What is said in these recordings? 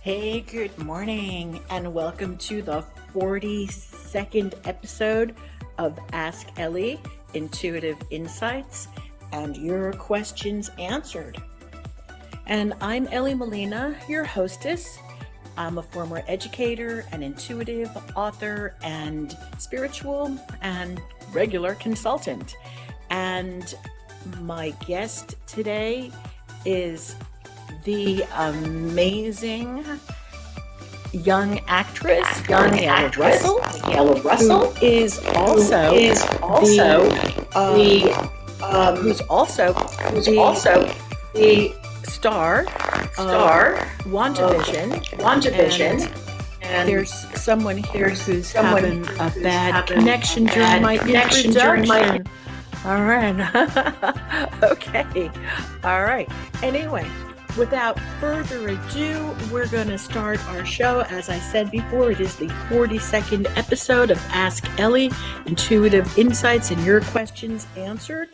Hey, good morning, and welcome to the 42nd episode of Ask Elly Intuitive Insights and Your Questions Answered. And I'm Elly Molina, your hostess. I'm a former educator, an intuitive author, and spiritual and regular consultant. And my guest today is the amazing young actress, Michaela Russell, who is also the star WandaVision. And there's someone here who's having a bad connection during my introduction. All right. Okay. All right. Anyway, without further ado, we're going to start our show. As I said before, it is the 42nd episode of Ask Elly, Intuitive Insights and Your Questions Answered.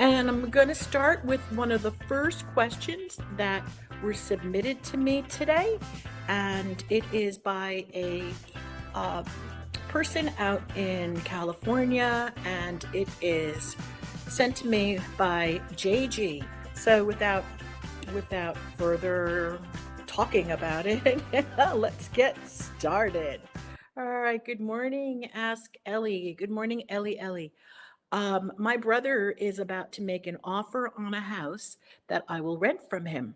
And I'm going to start with one of the first questions that were submitted to me today. And it is by a person out in California, and it is sent to me by JG. So without further talking about it, let's get started. All right, good morning, Ask Elly. Good morning, Elly. My brother is about to make an offer on a house that I will rent from him.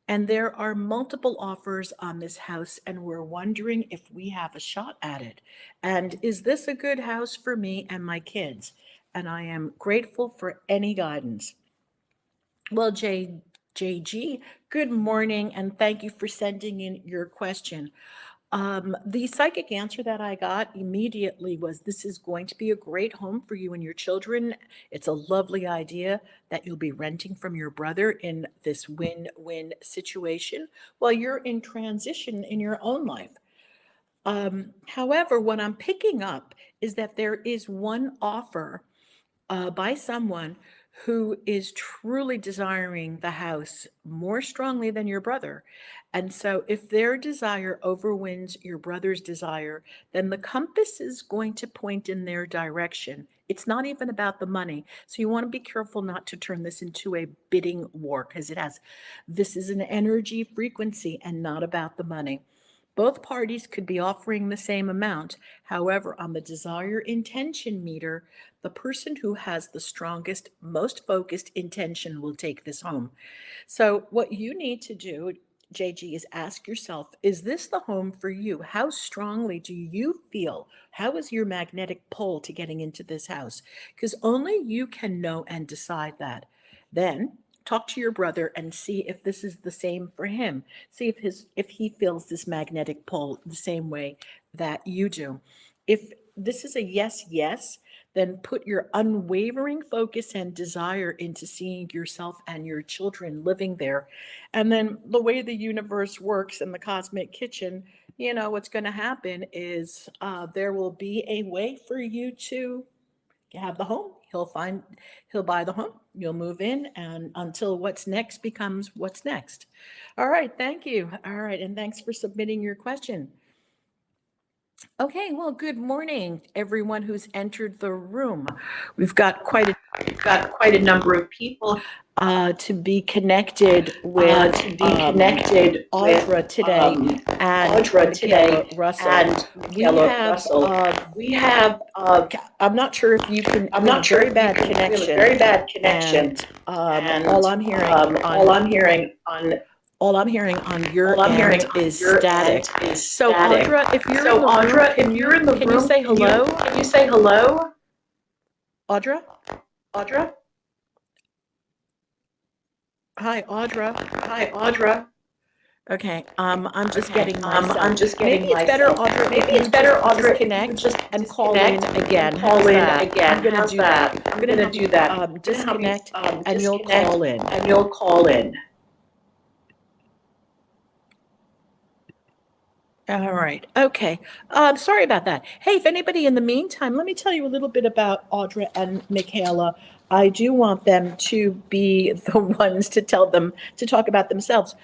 And there are multiple offers on this house, and we're wondering if we have a shot at it. And is this a good house for me and my kids? And I am grateful for any guidance. Well, JG, good morning, and thank you for sending in your question. The psychic answer that I got immediately was, this is going to be a great home for you and your children. It's a lovely idea that you'll be renting from your brother in this win-win situation while you're in transition in your own life. However, what I'm picking up is that there is one offer by someone who is truly desiring the house more strongly than your brother. And so if their desire overwins your brother's desire, then the compass is going to point in their direction. It's not even about the money. So you want to be careful not to turn this into a bidding war, because this is an energy frequency and not about the money. Both parties could be offering the same amount. However, on the desire intention meter, the person who has the strongest, most focused intention will take this home. So what you need to do, JG, is ask yourself, is this the home for you? How strongly do you feel? How is your magnetic pull to getting into this house? Because only you can know and decide that. Then talk to your brother and see if this is the same for him. See if he feels this magnetic pull the same way that you do. If this is a yes, then put your unwavering focus and desire into seeing yourself and your children living there. And then the way the universe works in the cosmic kitchen, what's going to happen is there will be a way for you to have the home. He'll buy the home, you'll move in, and until what's next becomes what's next. All right, thank you. All right, and thanks for submitting your question. Okay, well, good morning, everyone who's entered the room. We've got quite a number of people to be connected with. Audra today, and Michaela Russell. We have. I'm not sure if you can. I'm not sure. Very bad connection. And all I'm hearing on your end is static. So Audra, if you're in the room, can you say hello? Audra? Hi, Audra. Okay, I'm just getting myself. Maybe it's better, Audra, connect and call in again. I'm gonna do that. Disconnect and you'll call in. All right. Okay. Sorry about that. Hey, if anybody in the meantime, let me tell you a little bit about Audra and Michaela. I do want them to be the ones to talk about themselves.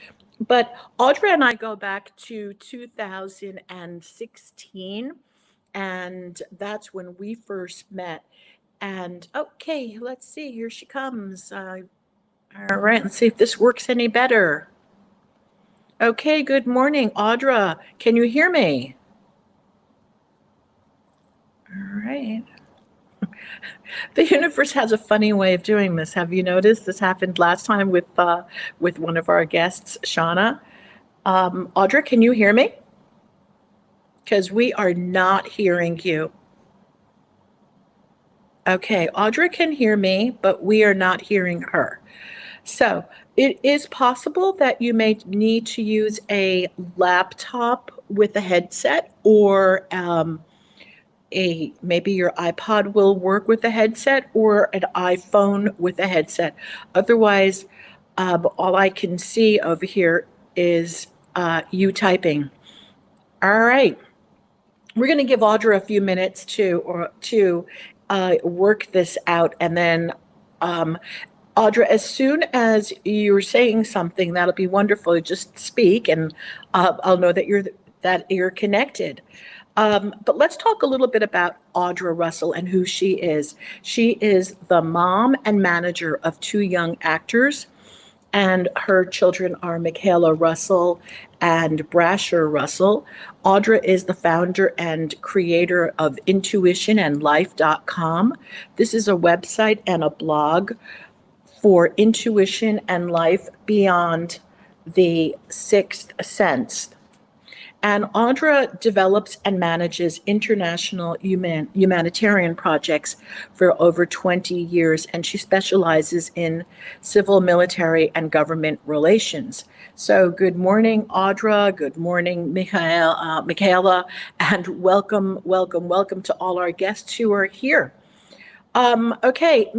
But Audra and I go back to 2016, and that's when we first met. And okay, let's see, here she comes. All right, let's see if this works any better. Okay, good morning, Audra. Can you hear me? All right. The universe has a funny way of doing this. Have you noticed? This happened last time with one of our guests, Shauna. Audra, can you hear me? Because we are not hearing you. Okay, Audra can hear me, but we are not hearing her. So it is possible that you may need to use a laptop with a headset, or a maybe your iPod will work with a headset, or an iPhone with a headset. Otherwise, all I can see over here is you typing. All right. We're going to give Audra a few minutes to work this out, and then Audra, as soon as you're saying something, that'll be wonderful. Just speak, and I'll know that you're connected. But let's talk a little bit about Audra Russell and who she is. She is the mom and manager of two young actors, and her children are Michaela Russell and Brasher Russell. Audra is the founder and creator of intuitionandlife.com. This is a website and a blog for intuition and life beyond the sixth sense. And Audra develops and manages international humanitarian projects for over 20 years, and she specializes in civil, military, and government relations. So, good morning, Audra. Good morning, Michaela, and welcome to all our guests who are here. Okay,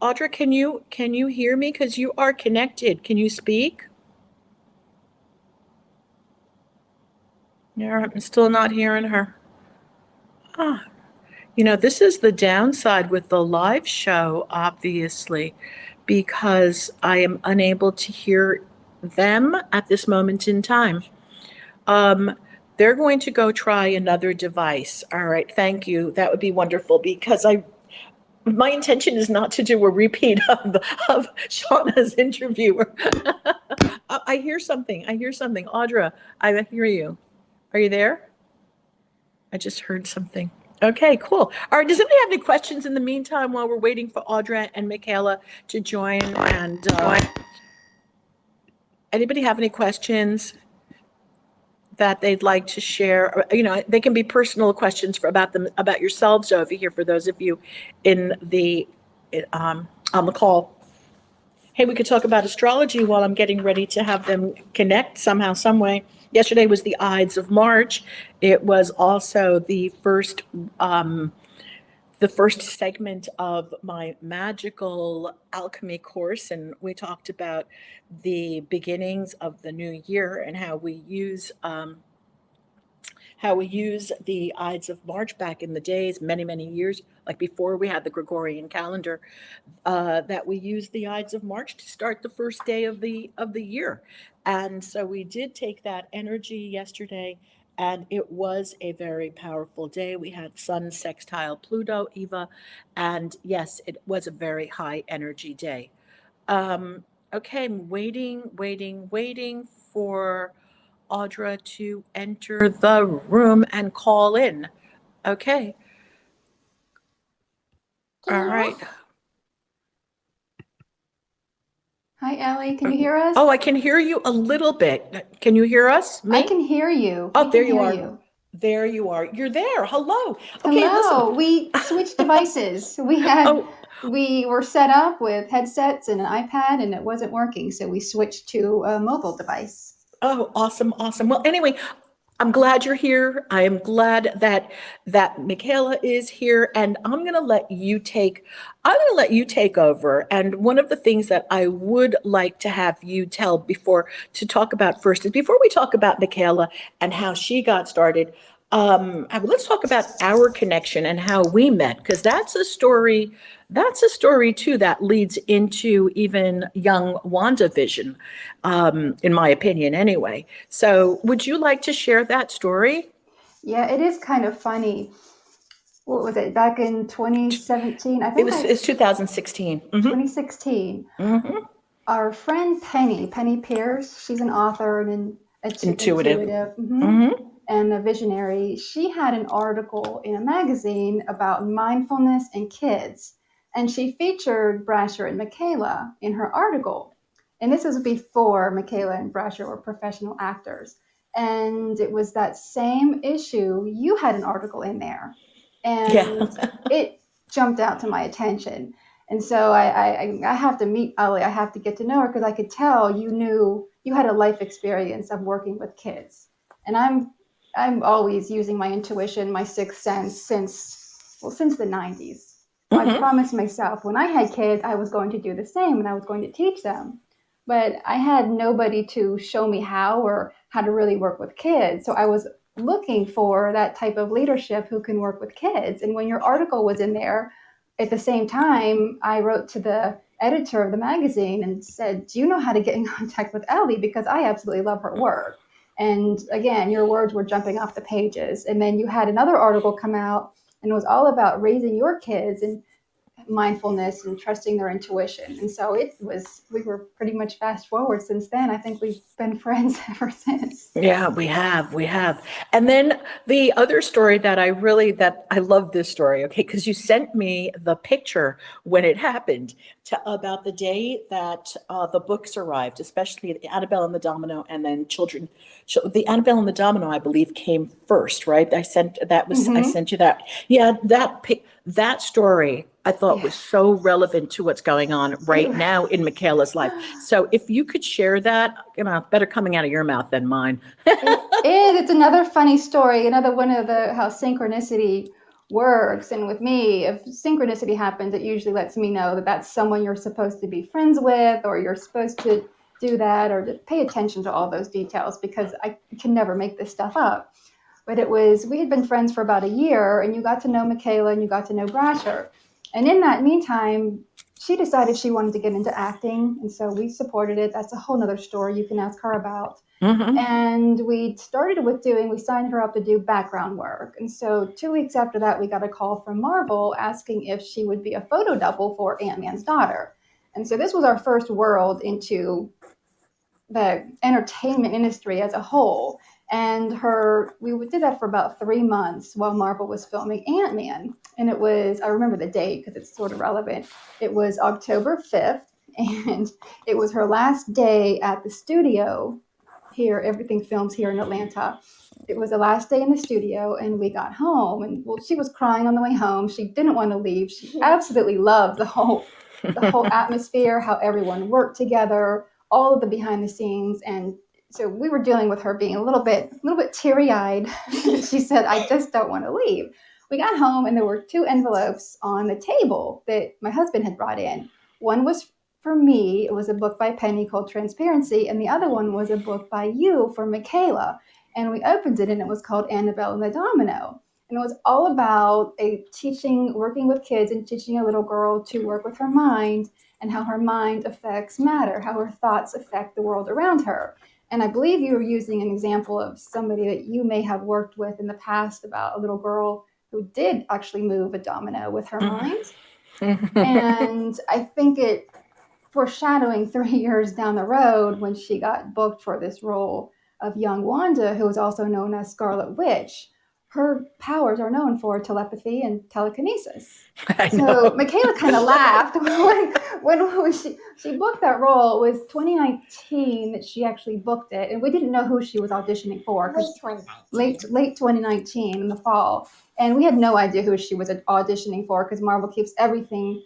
Audra, can you hear me? Because you are connected. Can you speak? Yeah, I'm still not hearing her. Ah, this is the downside with the live show, obviously, because I am unable to hear them at this moment in time. Um, they're going to go try another device. All right, thank you. That would be wonderful, because my intention is not to do a repeat of Shauna's interview. I hear something. I hear something. Audra, I hear you. Are you there? I just heard something. Okay, cool. All right, does anybody have any questions in the meantime while we're waiting for Audra and Michaela to join? And anybody have any questions that they'd like to share? Or, they can be personal questions about yourselves over here for those of you in the on the call. Hey, we could talk about astrology while I'm getting ready to have them connect somehow, some way. Yesterday was the Ides of March. It was also the first segment of my magical alchemy course, and we talked about the beginnings of the new year and how we use the Ides of March back in the days, many, many years, like before we had the Gregorian calendar, that we use the Ides of March to start the first day of the year. And so we did take that energy yesterday, and it was a very powerful day. We had Sun sextile Pluto, Eva, and yes, it was a very high energy day. Okay, I'm waiting for Audra to enter the room and call in. Okay. All right. Hi, Elly. Can you hear us? Oh, I can hear you a little bit. Can you hear us? Me? I can hear you. Oh, We there can you hear are. you. There you are. You're there. Hello. Okay, Hello. listen. We switched devices. Oh, We were set up with headsets and an iPad, and it wasn't working, so we switched to a mobile device. oh, awesome, awesome. Well, anyway, I'm glad you're here. I am glad that Michaela is here, and I'm gonna let you take over. And one of the things that I would like to have you tell before to talk about first is, before we talk about Michaela and how she got started, Let's talk about our connection and how we met, because that's a story. That's a story too that leads into even young WandaVision, in my opinion, anyway. So, would you like to share that story? Yeah, it is kind of funny. What was it, back in 2017? I It think was I it's 2016. 2016. Hmm. Our friend Penny Pierce, she's an author and an Intuitive. intuitive, Hmm. and a visionary. She had an article in a magazine about mindfulness and kids, and she featured Brasher and Michaela in her article. And this was before Michaela and Brasher were professional actors. And it was that same issue. You had an article in there, Yeah. and it jumped out to my attention. And so I have to meet Elly. I have to get to know her because I could tell you had a life experience of working with kids. And I'm always using my intuition, my sixth sense since the 90s. So I Hmm. promised myself when I had kids I was going to do the same and I was going to teach them. But I had nobody to show me how or how to really work with kids. So I was looking for that type of leadership who can work with kids. And when your article was in there, at the same time, I wrote to the editor of the magazine and said, "Do you know how to get in contact with Elly? Because I absolutely love her work." And again, your words were jumping off the pages. And then you had another article come out, and it was all about raising your kids and mindfulness and trusting their intuition. And so we were pretty much fast forward since then. I think we've been friends ever since. Yeah, we have. And then the other story that I love this story, okay, because you sent me the picture when it happened about the day that the books arrived, especially the Annabelle and the Domino, and then children. The Annabelle and the Domino, I believe, came first, right? I Mm-hmm. sent you that. Yeah, that story I thought Yeah. was so relevant to what's going on right It, now in Michaela's life. So if you could share that, better coming out of your mouth than mine. It is. It's another funny story. Another one of the how synchronicity works. And with me, if synchronicity happens, it usually lets me know that that's someone you're supposed to be friends with, or you're supposed to do that, or to pay attention to all those details because I can never make this stuff up. But we had been friends for about a year, and you got to know Michaela and you got to know Brasher. And in that meantime, she decided she wanted to get into acting, and so we supported it. That's a whole nother story you can ask her about. Hmm. And we signed her up to do background work. And so 2 weeks after that, we got a call from Marvel asking if she would be a photo double for Ant-Man's daughter. And so this was our first world into the entertainment industry as a whole. And we did that for about 3 months while Marvel was filming Ant-Man. And I remember the date because it's sort of relevant. It was October 5th, and it was her last day at the studio here. Everything films here in Atlanta. It was the last day in the studio, and we got home. And well, she was crying on the way home. She didn't want to leave. She absolutely loved the whole atmosphere, how everyone worked together, all of the behind the scenes. And so we were dealing with her being a little bit teary eyed. She said, "I just don't want to leave." We got home and there were two envelopes on the table that my husband had brought in. One was for me. It was a book by Penny called Transparency, and the other one was a book by you for Michaela. And we opened it and it was called Annabelle and the Domino. And it was all about working with kids and teaching a little girl to work with her mind and how her mind affects matter, how her thoughts affect the world around her. And I believe you were using an example of somebody that you may have worked with in the past about a little girl who did actually move a domino with her mind. And I think it foreshadowing 3 years down the road when she got booked for this role of young Wanda, who is also known as Scarlet Witch. Her powers are known for telepathy and telekinesis. I So know. Michaela kind of laughed when she booked that role. It was 2019 that she actually booked it, and we didn't know who she was auditioning for. Late 2019. Late 2019 in the fall, and we had no idea who she was auditioning for because Marvel keeps everything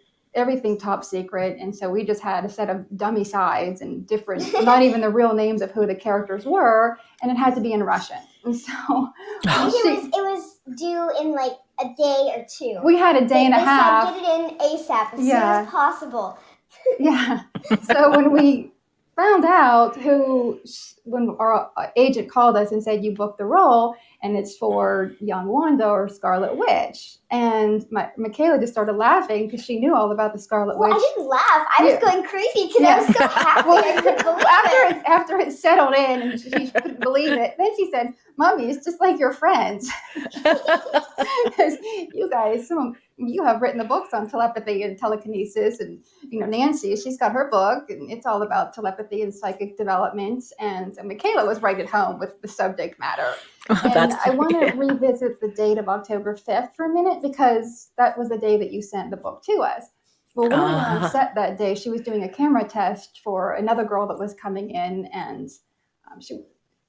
top secret. And so we just had a set of dummy sides and different, not even the real names of who the characters were, and it had to be in Russian. And so It was due in like a day or two. We had a day and a half. They said get it in ASAP, as soon Yeah. as possible. Yeah. So when we found out when our agent called us and said, you booked the role, and it's for Young Wanda or Scarlet Witch. And Michaela just started laughing because she knew all about the Scarlet Witch. I didn't laugh. I was going crazy because I was so happy. I couldn't believe it. After it settled in and she couldn't believe it, then she said, Mommy, it's just like your friends. Because you guys, you have written the books on telepathy and telekinesis, and Nancy, she's got her book, and it's all about telepathy and psychic development. And Michaela was right at home with the subject matter. And I want to revisit the date of October 5th for a minute, because that was the day that you sent the book to us. Well, when we were on set that day, she was doing a camera test for another girl that was coming in, and she was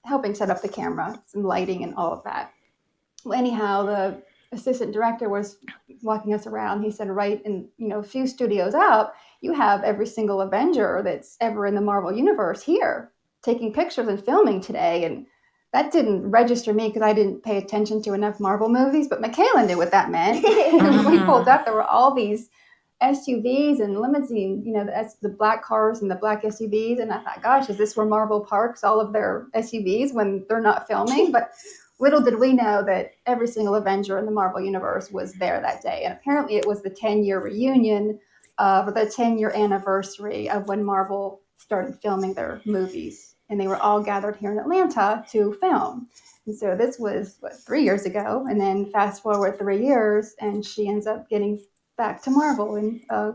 helping set up the camera, some lighting and all of that. Well, anyhow, the assistant director was walking us around. He said, right in, a few studios up, you have every single Avenger that's ever in the Marvel Universe here taking pictures and filming today. And that didn't register me because I didn't pay attention to enough Marvel movies, but Michaela knew what that meant. When we pulled up, there were all these SUVs and limousines, the black cars and the black SUVs. And I thought, gosh, is this where Marvel parks all of their SUVs when they're not filming? But little did we know that every single Avenger in the Marvel Universe was there that day. And apparently it was the 10-year reunion of the 10-year anniversary of when Marvel started filming their movies. And they were all gathered here in Atlanta to film. And so this was, 3 years ago? And then fast forward 3 years, and she ends up getting back to Marvel in a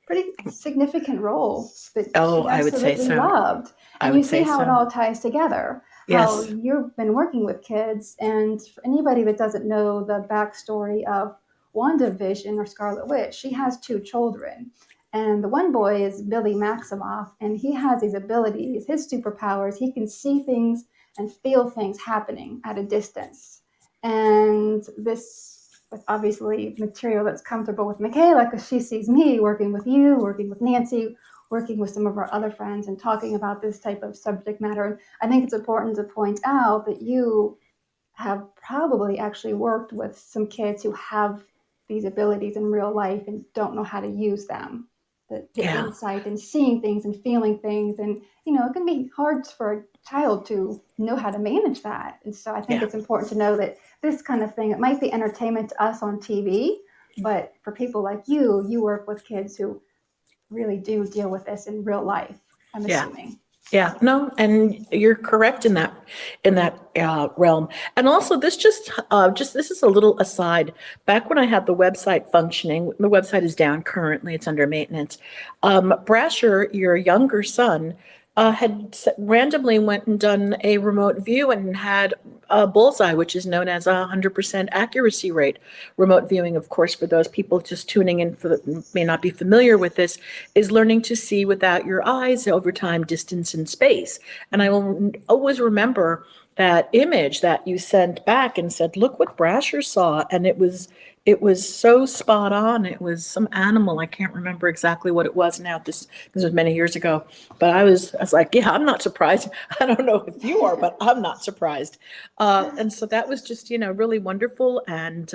pretty significant role that she I would say absolutely so. loved. And you see how it all ties together. How you've been working with kids, and for anybody that doesn't know the backstory of WandaVision or Scarlet Witch, she has 2 children. And the one boy is Billy Maximoff, and he has these abilities, his superpowers. He can see things and feel things happening at a distance. And this is obviously material that's comfortable with Michaela, because she sees me working with you, working with Nancy, working with some of our other friends and talking about this type of subject matter. And I think it's important to point out that you have probably actually worked with some kids who have these abilities in real life and don't know how to use them. The insight and seeing things and feeling things. And, it can be hard for a child to know how to manage that. And so I think it's important to know that this kind of thing, it might be entertainment to us on TV, but for people like you work with kids who really do deal with this in real life, I'm assuming. Yeah, no, and you're correct in that realm. And also, this this is a little aside. Back when I had the website functioning, the website is down currently; it's under maintenance. Brasher, your younger son, had randomly went and done a remote view and had a Bullseye, which is known as 100% accuracy rate. Remote viewing, of course, for those people just tuning in may not be familiar with this, is learning to see without your eyes over time, distance, and space. And I will always remember that image that you sent back and said, look what Brasher saw. And it was so spot on. It was some animal. I can't remember exactly what it was now. This was many years ago. But I was like, yeah, I'm not surprised. I don't know if you are, but I'm not surprised. And so that was just, really wonderful. And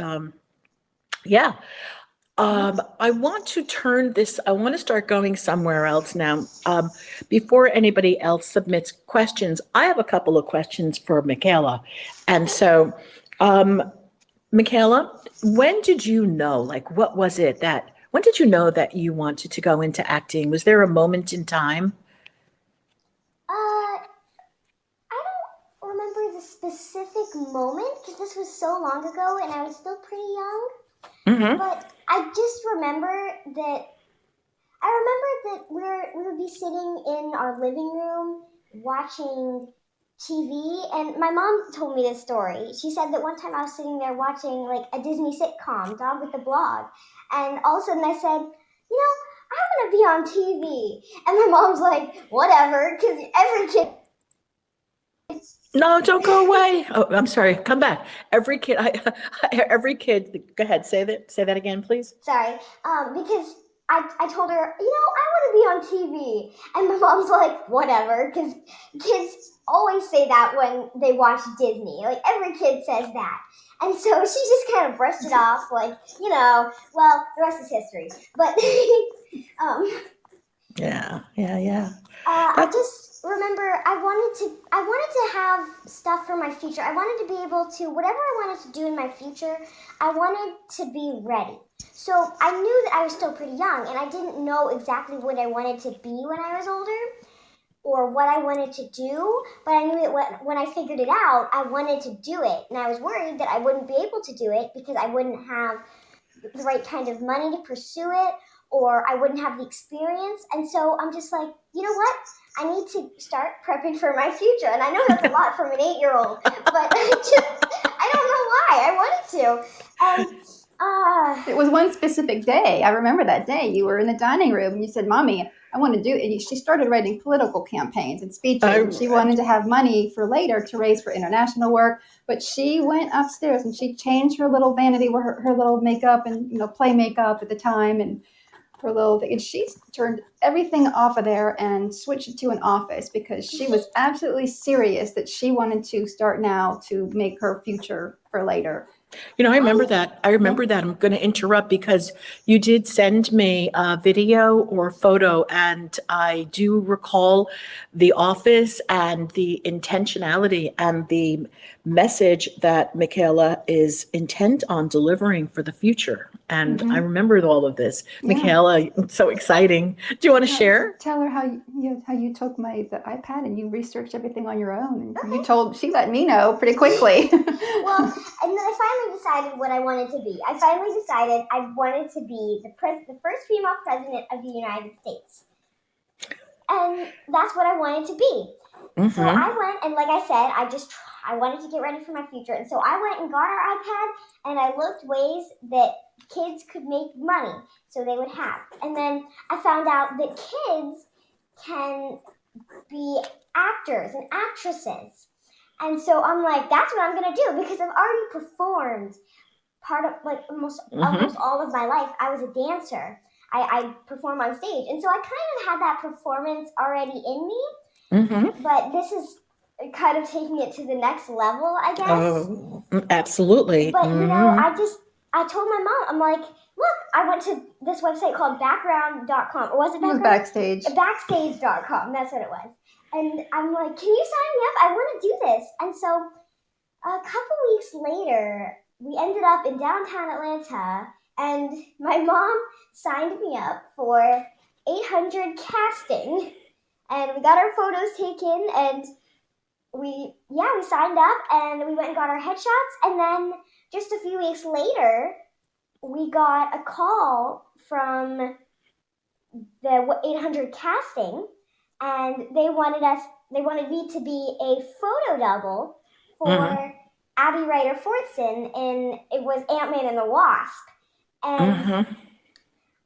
I want to start going somewhere else now. Before anybody else submits questions, I have a couple of questions for Michaela. And so, Michaela, when did you know, when did you know that you wanted to go into acting? Was there a moment in time? I don't remember the specific moment because this was so long ago and I was still pretty young. Mm-hmm. But I just remember that we would be sitting in our living room watching TV, and my mom told me this story. She said that one time I was sitting there watching like a Disney sitcom, Dog with the Blog, and all of a sudden I said, I want to be on TV. And my mom's like, whatever, because every kid. No, don't go away. Oh, I'm sorry. Come back. Every kid. Go ahead. Say that again, please. Sorry. Because I told her, I want to be on TV, and my mom's like, whatever, because kids always say that when they watch Disney. Like every kid says that, and so she just kind of brushed it off, like, well, the rest is history. But Yeah. I That's just remember I wanted to have stuff for my future. I wanted to be able to, whatever I wanted to do in my future, I wanted to be ready. So I knew that I was still pretty young, and I didn't know exactly what I wanted to be when I was older or what I wanted to do, but I knew that when I figured it out, I wanted to do it. And I was worried that I wouldn't be able to do it because I wouldn't have the right kind of money to pursue it, or I wouldn't have the experience. And so I'm just like, you know what? I need to start prepping for my future. And I know that's a lot from an 8-year-old, but I don't know why. I wanted to. It was one specific day. I remember that day. You were in the dining room and you said, Mommy, I want to do it. And she started writing political campaigns and speeches. And she wanted to have money for later to raise for international work. But she went upstairs and she changed her little vanity, her little makeup and, play makeup at the time, and her little thing. And she turned everything off of there and switched it to an office because she was absolutely serious that she wanted to start now to make her future for later. I remember that. I remember that. I'm going to interrupt because you did send me a video or photo, and I do recall the office and the intentionality and the message that Michaela is intent on delivering for the future. And I remembered all of this. Yeah. Michaela, it's so exciing. Do you want to share? Tell her how you took the iPad and you researched everything on your own, and she let me know pretty quickly. Well, and then I finally decided what I wanted to be. I finally decided I wanted to be the first female president of the United States. And that's what I wanted to be. So I went, and like I said, I wanted to get ready for my future. And so I went and got our iPad, and I looked ways that kids could make money so they would have. And then I found out that kids can be actors and actresses. And so I'm like, that's what I'm going to do, because I've already performed part of, like, almost all of my life. I was a dancer. I perform on stage. And so I kind of had that performance already in me. But this is kind of taking it to the next level, I guess. Oh, absolutely. But, I told my mom, I'm like, look, I went to this website called background.com. Or was it Background? Backstage? It was Backstage. Backstage.com. That's what it was. And I'm like, can you sign me up? I want to do this. And so a couple weeks later, we ended up in downtown Atlanta, and my mom signed me up for 800 casting. And we got our photos taken, and we signed up, and we went and got our headshots. And then just a few weeks later, we got a call from the 800 casting, and they wanted me to be a photo double for Abby Ryder Fortson, and it was Ant-Man and the Wasp. And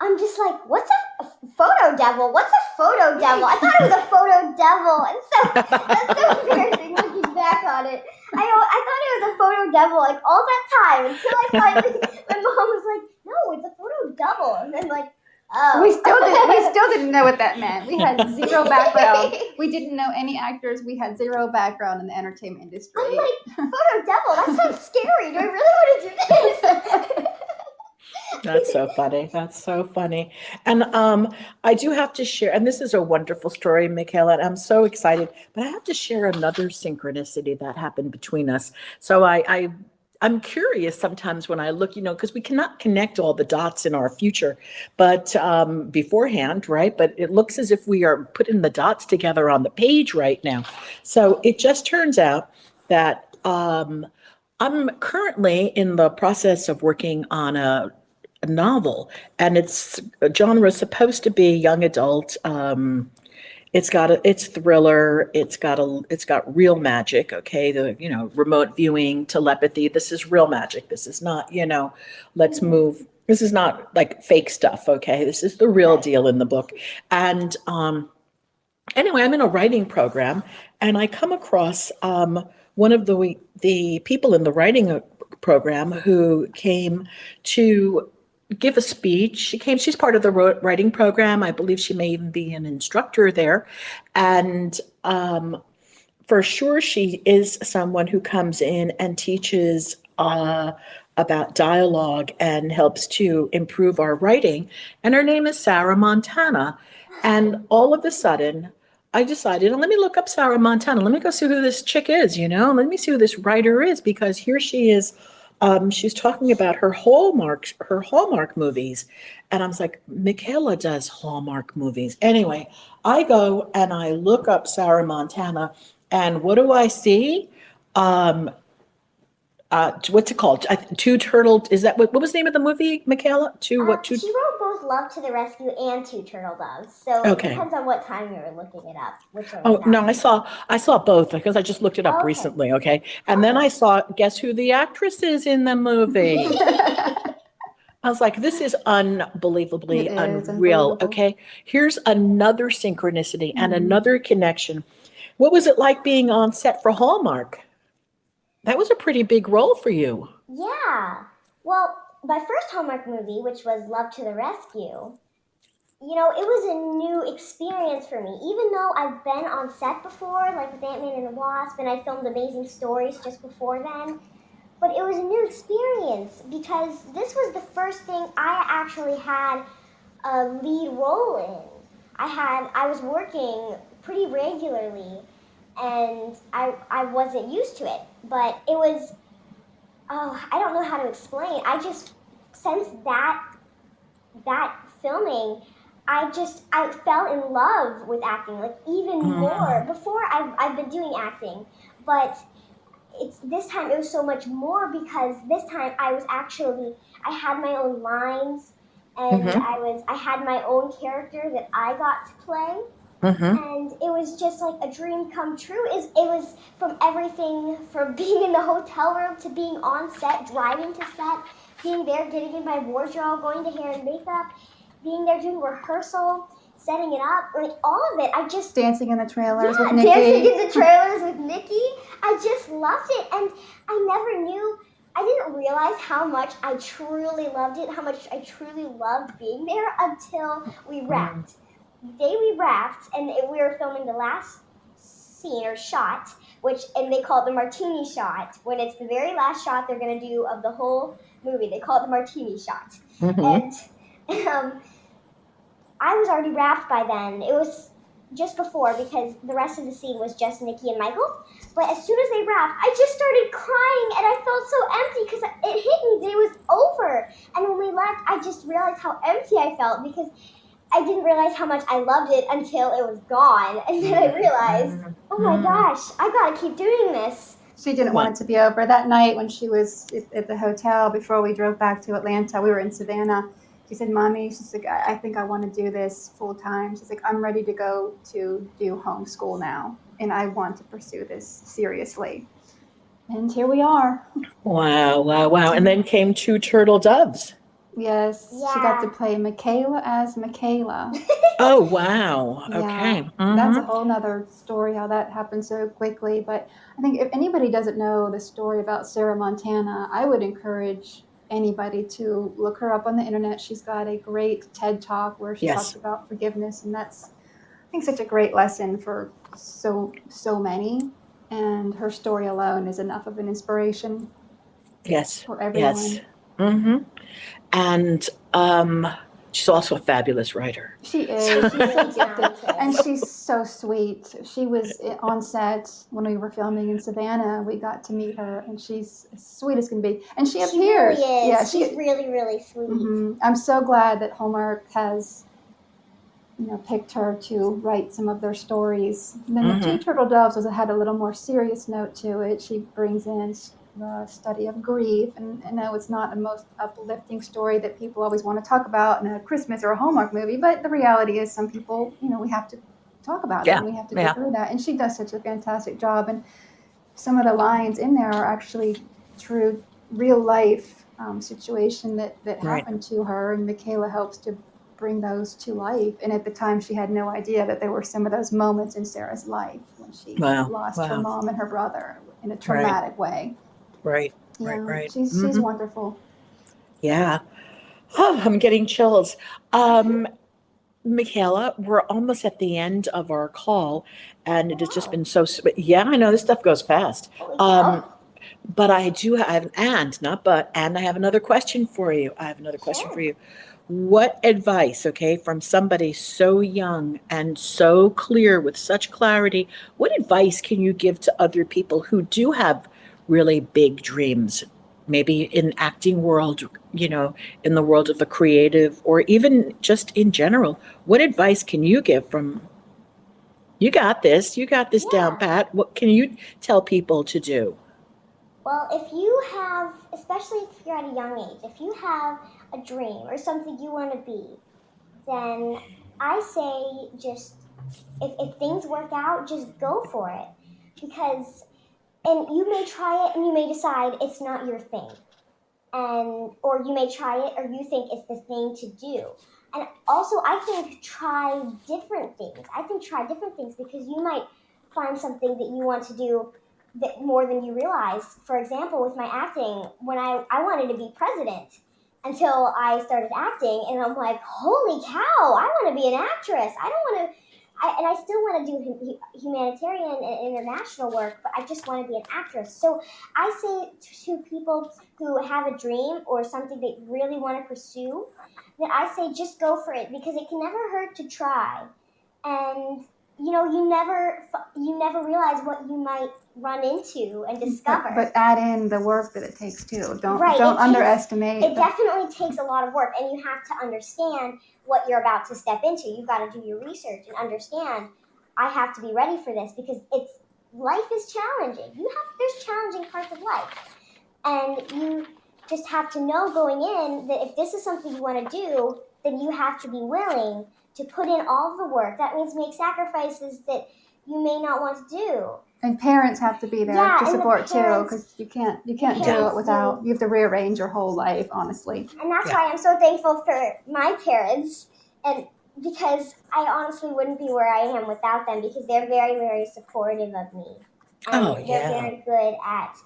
I'm just like, what's a photo devil? What's a photo devil? I thought it was a photo devil. And so that's so embarrassing looking back on it. I thought it was a photo devil like all that time until I finally, my mom was like, no, it's a photo double. And then like, oh. We still didn't know what that meant. We had zero background. We didn't know any actors. We had zero background in the entertainment industry. I'm like, photo devil? That sounds scary. Do I really want to do this? That's so funny. That's so funny. And I do have to share, and this is a wonderful story, Michaela, and I'm so excited, but I have to share another synchronicity that happened between us. So I'm curious sometimes when I look, because we cannot connect all the dots in our future, but beforehand, right? But it looks as if we are putting the dots together on the page right now. So it just turns out that I'm currently in the process of working on a novel, and its genre is supposed to be young adult. It's thriller. It's got real magic. Okay, the remote viewing, telepathy. This is real magic. This is not let's move. This is not like fake stuff. Okay, this is the real deal in the book. And anyway, I'm in a writing program, and I come across one of the people in the writing program who came to give a speech. She's part of the writing program. I believe she may even be an instructor there. And for sure, she is someone who comes in and teaches about dialogue and helps to improve our writing. And her name is Sarah Montana. And all of a sudden, I decided, let me look up Sarah Montana. Let me go see who this chick is, Let me see who this writer is, because here she is. She's talking about her Hallmark movies. And I was like, Michaela does Hallmark movies. Anyway, I go and I look up Sarah Montana, and what do I see? Um, what's it called? Two Turtle. Is that what was the name of the movie, Michaela? Two? She wrote both Love to the Rescue and Two Turtle Doves. So it Okay. depends on what time you were looking it up, which one Oh, was no, that. I saw both because I just looked it up Oh, okay. recently, okay? And then I saw, guess who the actress is in the movie? I was like, this is unbelievably It is unreal, unbelievable. okay? Here's another synchronicity and Mhm. another connection. What was it like being on set for Hallmark? That was a pretty big role for you. Yeah. Well, my first Hallmark movie, which was Love to the Rescue, it was a new experience for me. Even though I've been on set before, like with Ant-Man and the Wasp, and I filmed Amazing Stories just before then, but it was a new experience because this was the first thing I actually had a lead role in. I was working pretty regularly, and I wasn't used to it, but it was, I don't know how to explain. I just, since that filming, I fell in love with acting, like even more. Before I've been doing acting, but it's this time it was so much more because this time I had my own lines, and Mm-hmm. I had my own character that I got to play, Mm-hmm. and it was just like a dream come true. It was from everything from being in the hotel room to being on set, driving to set, being there, getting in my wardrobe, going to hair and makeup, being there doing rehearsal, setting it up, like all of it. I just Dancing in the trailers with dancing Nikki. in the trailers with Nikki. I just loved it, and I didn't realize how much I truly loved it, how much I truly loved being there until we wrapped. The day we wrapped, and we were filming the last scene or shot, and they call it the martini shot. When it's the very last shot they're gonna do of the whole movie, they call it the martini shot. Mm-hmm. And I was already wrapped by then. It was just before because the rest of the scene was just Nikki and Michael. But as soon as they wrapped, I just started crying and I felt so empty because it hit me that it was over. And when we left, I just realized how empty I felt because I didn't realize how much I loved it until it was gone. And then I realized, oh my gosh, I gotta keep doing this. She didn't want it to be over. That night when she was at the hotel before we drove back to Atlanta, we were in Savannah. She said, Mommy, she's like, I think I want to do this full time. She's like, I'm ready to go to do homeschool now, and I want to pursue this seriously. And here we are. Wow, wow, wow. And then came Two Turtle Doves. Yes, she got to play Michaela as Michaela. Oh, wow. Yeah, Okay. that's a Mm-hmm. whole nother story how that happened so quickly. But I think if anybody doesn't know the story about Sarah Montana, I would encourage anybody to look her up on the internet. She's got a great TED Talk where she talks Yes. about forgiveness, and that's, I think, such a great lesson for so many. And her story alone is enough of an inspiration Yes. for Yes. everyone. Mm-hmm. And she's also a fabulous writer. She is. She's so talented. And she's so sweet. She was on set when we were filming in Savannah. We got to meet her, and she's as sweet as can be. And she appears. She really is. Yeah, she's really, really sweet. I'm so glad that Hallmark has, picked her to write some of their stories. And then the Two Turtle Doves had a little more serious note to it. She brings in the study of grief, and I know it's not the most uplifting story that people always want to talk about in a Christmas or a Hallmark movie, but the reality is some people, we have to talk about it, and we have to go through that. And she does such a fantastic job, and some of the lines in there are actually true, real life situation that happened to her, and Michaela helps to bring those to life. And at the time, she had no idea that there were some of those moments in Sarah's life when she lost her mom and her brother in a traumatic way. Right. Yeah, Right. She's wonderful. Yeah. Oh, I'm getting chills. Michaela, we're almost at the end of our call, and it has just been so. Yeah, I know this stuff goes fast. But I do have, and I have another question for you. I have another question for you. What advice, okay, from somebody so young and so clear with such clarity, what advice can you give to other people who do have really big dreams? Maybe in acting world, in the world of the creative or even just in general. What advice can you give from you got this down Yeah. pat. What can you tell people to do? Well, if you have, especially if you're at a young age, if you have a dream or something you want to be, then I say just, if things work out, just go for it. Because, and you may try it and you may decide it's not your thing. And, or you may try it or you think it's the thing to do. And also, I think try different things because you might find something that you want to do that more than you realize. For example, with my acting, when I wanted to be president until I started acting, and I'm like, holy cow, I want to be an actress. I don't want to. And I still want to do humanitarian and international work, but I just want to be an actress. So I say to people who have a dream or something they really want to pursue, that I say just go for it because it can never hurt to try. And you never realize what you might run into and discover. But add in the work that it takes too. Don't Right, don't underestimate. It definitely takes a lot of work, and you have to understand what you're about to step into. You've got to do your research and understand. I have to be ready for this because life is challenging. There's challenging parts of life, and you just have to know going in that if this is something you want to do, then you have to be willing to put in all the work. That means make sacrifices that you may not want to do. And parents have to be there Yeah, to and the support too, parents- because you can't do parents it without. You have to rearrange your whole life, honestly. And that's Yeah. why I'm so thankful for my parents, and because I honestly wouldn't be where I am without them, because they're very, very supportive of me. And Oh, they're yeah. very good at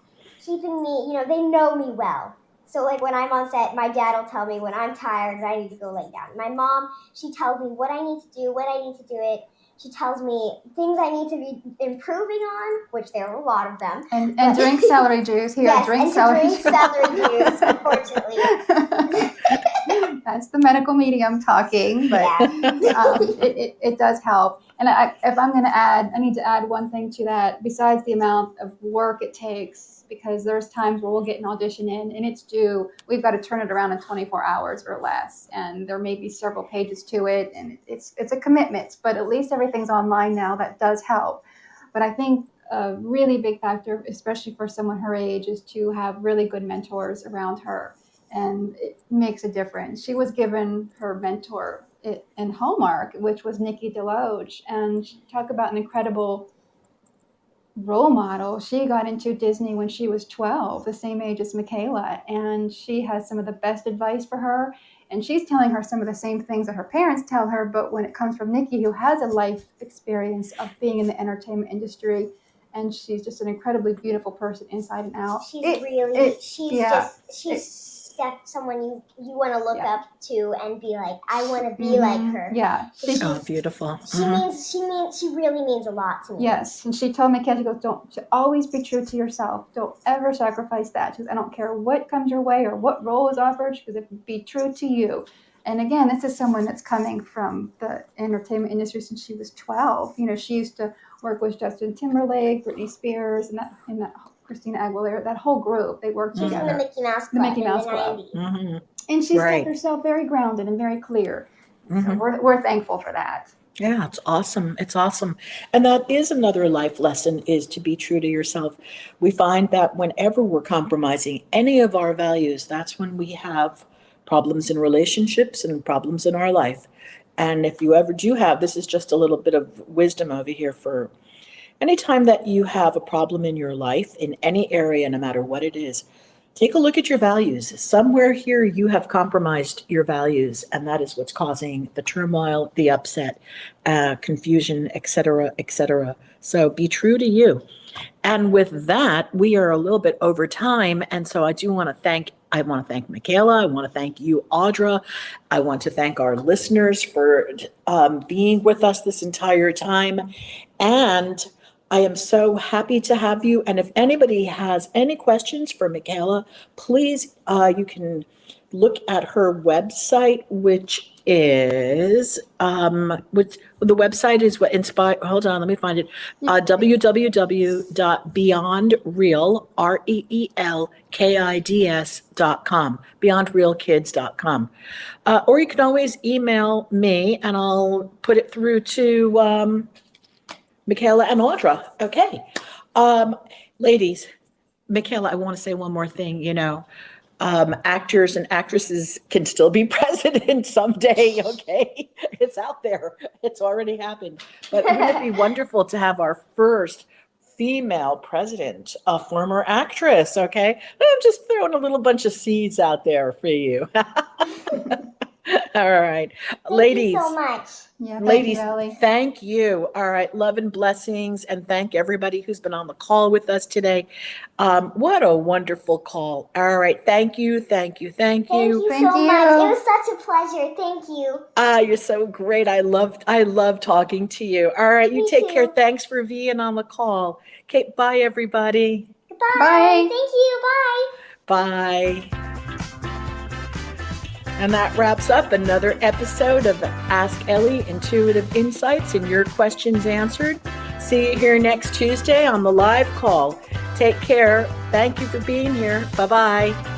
keeping me, they know me well. So like when I'm on set, my dad will tell me when I'm tired and I need to go lay down. My mom, she tells me what I need to do, when I need to do it. She tells me things I need to be improving on, which there are a lot of them. And drink celery juice here. Yes, drink and celery to drink celery juice, unfortunately. That's the medical medium talking, but Yeah. it does help. And if I'm going to add, I need to add one thing to that besides the amount of work it takes, because there's times where we'll get an audition in and it's due. We've got to turn it around in 24 hours or less, and there may be several pages to it, and it's a commitment. But at least everything's online now. That does help. But I think a really big factor, especially for someone her age, is to have really good mentors around her. And it makes a difference. She was given her mentor in Hallmark, which was Nikki DeLoach, and talk about an incredible role model. She got into Disney when she was 12, the same age as Michaela, and she has some of the best advice for her. And she's telling her some of the same things that her parents tell her, but when it comes from Nikki, who has a life experience of being in the entertainment industry, and she's just an incredibly beautiful person inside and out. She's someone you want to look up to and be like, I want to be like her. Yeah. Beautiful. She really means a lot to me. Yes, and she told me, she goes, don't always be true to yourself. Don't ever sacrifice that. She goes, I don't care what comes your way or what role is offered. She goes, be true to you. And again, this is someone that's coming from the entertainment industry since she was 12. She used to work with Justin Timberlake, Britney Spears, and that Christina Aguilera, that whole group. They worked She's together. in the Mickey Mouse Club. The Mickey Mouse Club. Mm-hmm. And she's kept herself very grounded and very clear. Mm-hmm. So we're thankful for that. Yeah, it's awesome. It's awesome. And that is another life lesson, is to be true to yourself. We find that whenever we're compromising any of our values, that's when we have problems in relationships and problems in our life. And if you ever do have, this is just a little bit of wisdom over here for anytime that you have a problem in your life, in any area, no matter what it is, take a look at your values. Somewhere here you have compromised your values, and that is what's causing the turmoil, the upset, confusion, etc., etc. So be true to you. And with that, we are a little bit over time, and so I want to thank Michaela. I want to thank you, Audra. I want to thank our listeners for being with us this entire time. And I am so happy to have you. And if anybody has any questions for Michaela, please, you can look at her website, which is, the website is what inspire, hold on, let me find it. www.beyondreal, REELKIDS.com, beyondrealkids.com. Or you can always email me and I'll put it through to, Michaela and Audra. Okay. Ladies, Michaela, I want to say one more thing. Actors and actresses can still be president someday. Okay. It's out there. It's already happened. But wouldn't it be wonderful to have our first female president, a former actress? Okay. I'm just throwing a little bunch of seeds out there for you. All right. Ladies. Thank you so much. Yeah, thank Ladies, you, Elly. thank you. All right, love and blessings, and thank everybody who's been on the call with us today. What a wonderful call. All right, thank you, thank you, thank Thank you. you Thank so much. you. It was such a pleasure. Thank you. You're so great. I love talking to you. All right, you Me take care. too. Thanks for being on the call. Okay, bye everybody. Goodbye. Bye. Thank you. Bye. Bye. And that wraps up another episode of Ask Elly, Intuitive Insights and Your Questions Answered. See you here next Tuesday on the live call. Take care. Thank you for being here. Bye-bye.